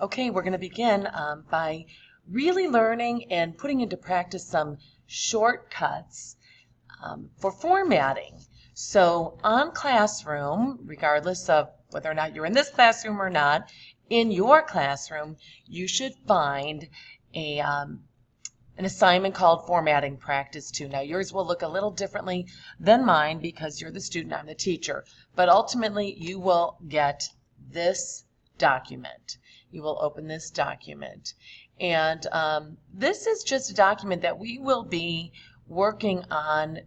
Okay, we're going to begin by really learning and putting into practice some shortcuts for formatting. So on Classroom, regardless of whether or not you're in this classroom or not, in your classroom, you should find an assignment called Formatting Practice 2. Now yours will look a little differently than mine because you're the student, I'm the teacher, but ultimately you will get this document. You will open this document, and this is just a document that we will be working on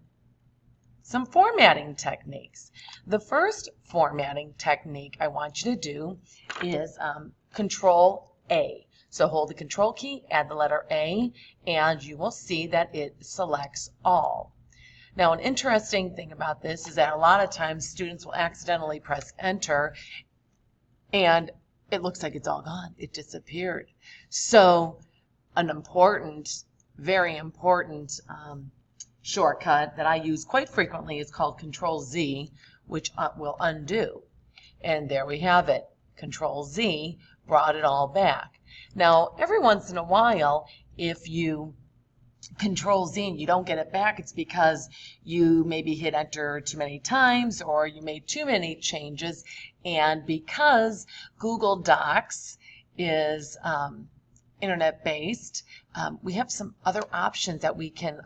some formatting techniques. The first formatting technique I want you to do is Control A. So hold the Control key, add the letter A, and you will see that it selects all. Now, an interesting thing about this is that a lot of times students will accidentally press Enter, and it looks like it's all gone. It disappeared. So an important, very important shortcut that I use quite frequently is called Control Z, which will undo. And there we have it. Control Z brought it all back. Now, every once in a while, if you Control Z and you don't get it back, it's because you maybe hit Enter too many times or you made too many changes, and because Google Docs is internet based, we have some other options that we can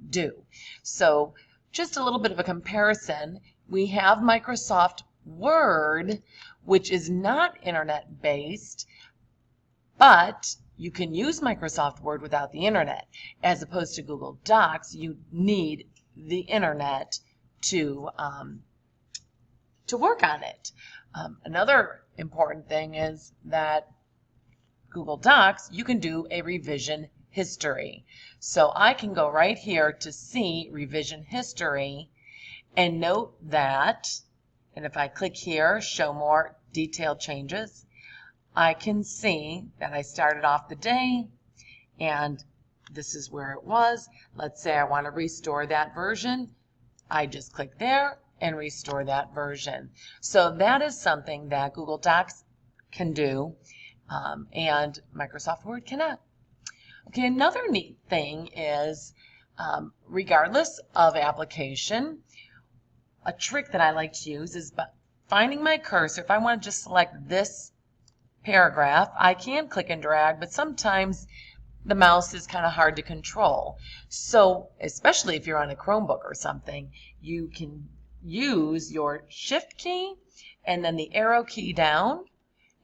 do. So just a little bit of a comparison, we have Microsoft Word, which is not internet based, but you can use Microsoft Word without the internet. As opposed to Google Docs, you need the internet to work on it. Another important thing is that Google Docs, you can do a revision history. So I can go right here to see revision history and note that, and if I click here, show more detailed changes, I can see that I started off the day and this is where it was. Let's say I want to restore that version. I just click there and restore that version. So that is something that Google Docs can do and Microsoft Word cannot. Okay, another neat thing is regardless of application, a trick that I like to use is finding my cursor. If I want to just select this paragraph, I can click and drag, but sometimes the mouse is kind of hard to control. So especially if you're on a Chromebook or something, you can use your Shift key and then the arrow key down,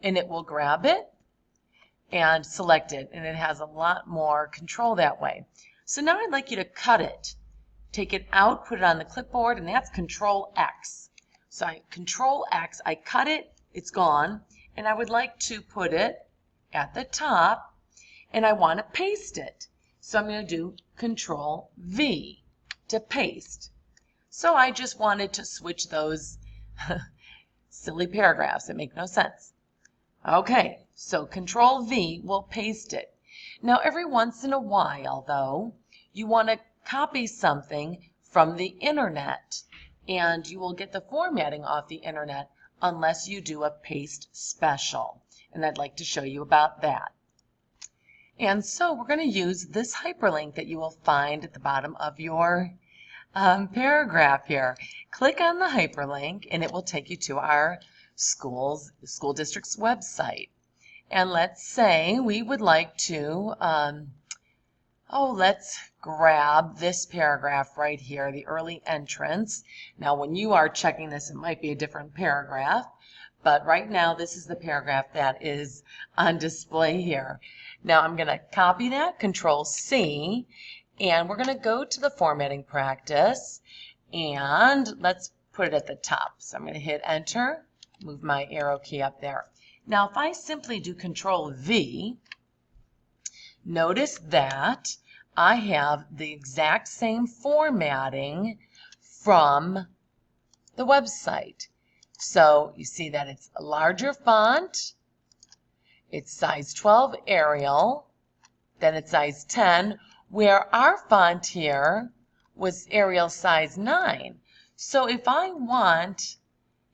and it will grab it and select it, and it has a lot more control that way. So now I'd like you to cut it. Take it out, put it on the clipboard, and that's Control X. So I Control X, I cut it, it's gone, and I would like to put it at the top, and I want to paste it. So I'm going to do Control V to paste. So I just wanted to switch those silly paragraphs that make no sense. Okay, so Control V will paste it. Now every once in a while, though, you want to copy something from the internet, and you will get the formatting off the internet unless you do a paste special, and I'd like to show you about that. And so we're going to use this hyperlink that you will find at the bottom of your paragraph here. Click on the hyperlink and it will take you to our school district's website. And let's say we would like to, let's grab this paragraph right here, the early entrance. Now when you are checking this, it might be a different paragraph, but right now this is the paragraph that is on display here. Now I'm going to copy that, Control C, and we're going to go to the formatting practice, and let's put it at the top. So I'm going to hit Enter, move my arrow key up there. Now if I simply do Control V, notice that I have the exact same formatting from the website. So you see that it's a larger font, it's size 12 Arial, then it's size 10, where our font here was Arial size 9. So if I want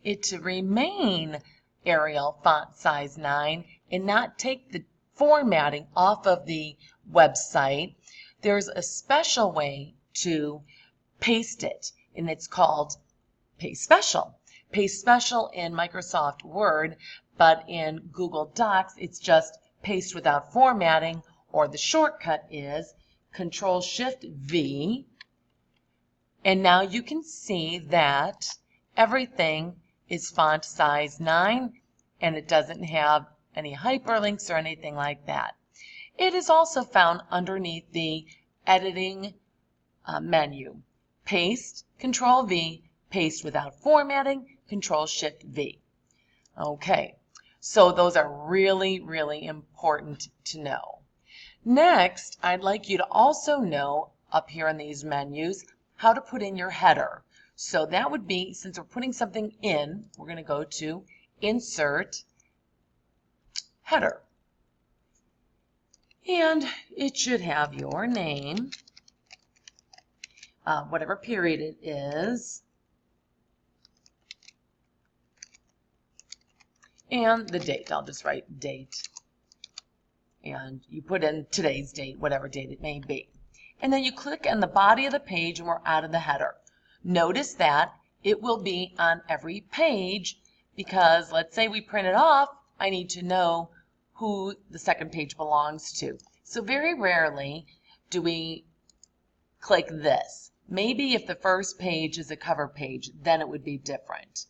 it to remain Arial font size 9 and not take the formatting off of the website, there's a special way to paste it, and it's called Paste Special. Paste Special in Microsoft Word, but in Google Docs, it's just paste without formatting, or the shortcut is Control-Shift-V. And now you can see that everything is font size 9, and it doesn't have any hyperlinks or anything like that. It is also found underneath the editing menu. Paste, Control-V, paste without formatting, Control-Shift-V. Okay, so those are really, really important to know. Next, I'd like you to also know up here in these menus how to put in your header. So that would be, since we're putting something in, we're going to go to Insert, Header. And it should have your name, whatever period it is, and the date. I'll just write date. And you put in today's date, whatever date it may be. And then you click on the body of the page and we're out of the header. Notice that it will be on every page because let's say we print it off, I need to know who the second page belongs to. So very rarely do we click this. Maybe if the first page is a cover page, then it would be different.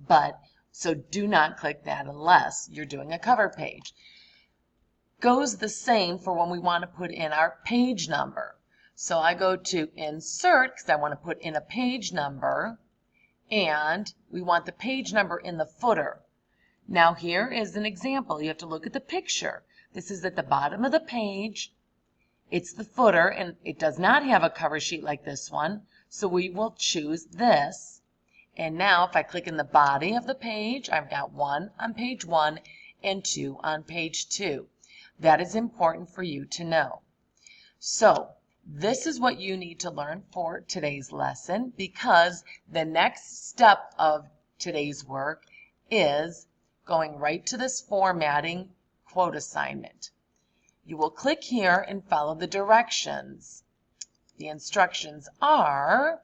But so do not click that unless you're doing a cover page. Goes the same for when we want to put in our page number. So I go to Insert because I want to put in a page number, and we want the page number in the footer. Now here is an example. You have to look at the picture. This is at the bottom of the page. It's the footer, and it does not have a cover sheet like this one, so we will choose this. And now if I click in the body of the page, I've got 1 on page 1 and 2 on page 2. That is important for you to know. So this is what you need to learn for today's lesson, because the next step of today's work is going right to this formatting quote assignment. You will click here and follow the directions. The instructions are,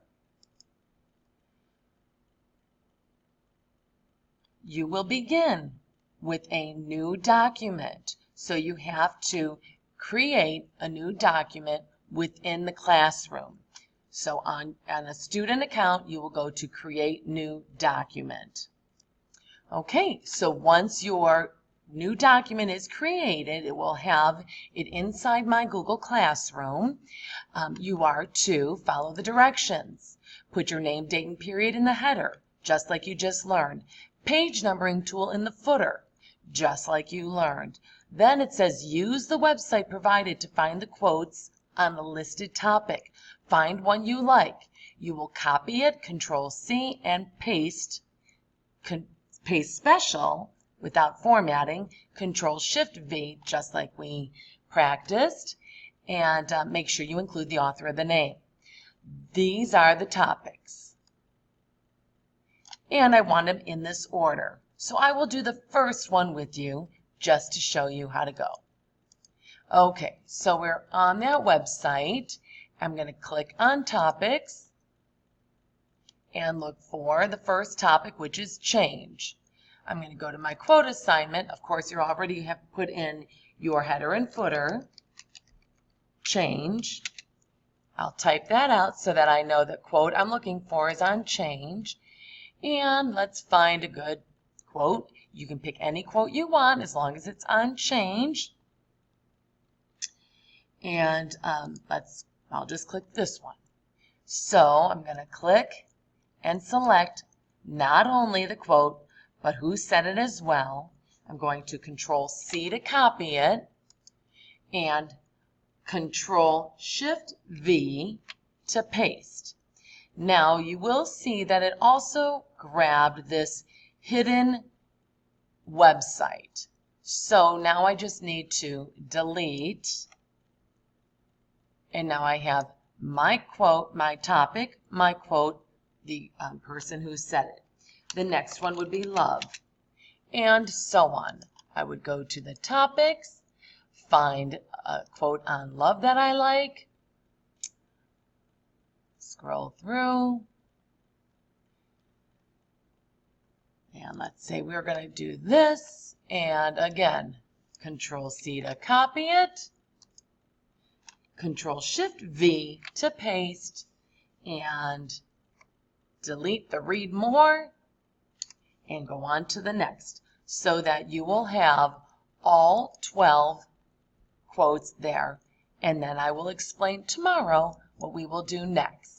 you will begin with a new document. So you have to create a new document within the classroom. So on a student account, you will go to Create New Document. Okay, so once your new document is created, it will have it inside My Google Classroom. You are to follow the directions. Put your name, date, and period in the header, just like you just learned. Page numbering tool in the footer, just like you learned. Then it says use the website provided to find the quotes on the listed topic. Find one you like. You will copy it, Control-C, and paste. Paste Special without formatting, Control-Shift-V, just like we practiced, and make sure you include the author of the name. These are the topics. And I want them in this order. So I will do the first one with you just to show you how to go. Okay, so we're on that website. I'm going to click on Topics and look for the first topic, which is change. I'm going to go to my quote assignment. Of course, you already have put in your header and footer. Change. I'll type that out so that I know the quote I'm looking for is on change. And let's find a good quote. You can pick any quote you want as long as it's on change. And I'll just click this one. So I'm going to click and select not only the quote, but who said it as well. I'm going to Control-C to copy it and Control-Shift-V to paste. Now you will see that it also grabbed this hidden website. So now I just need to delete, and now I have my quote, my topic, my quote, the person who said it. The next one would be love, and so on. I would go to the topics, find a quote on love that I like, scroll through, and let's say we're going to do this, and again, Control C to copy it, Control Shift V to paste, and delete the read more, and go on to the next, so that you will have all 12 quotes there. And then I will explain tomorrow what we will do next.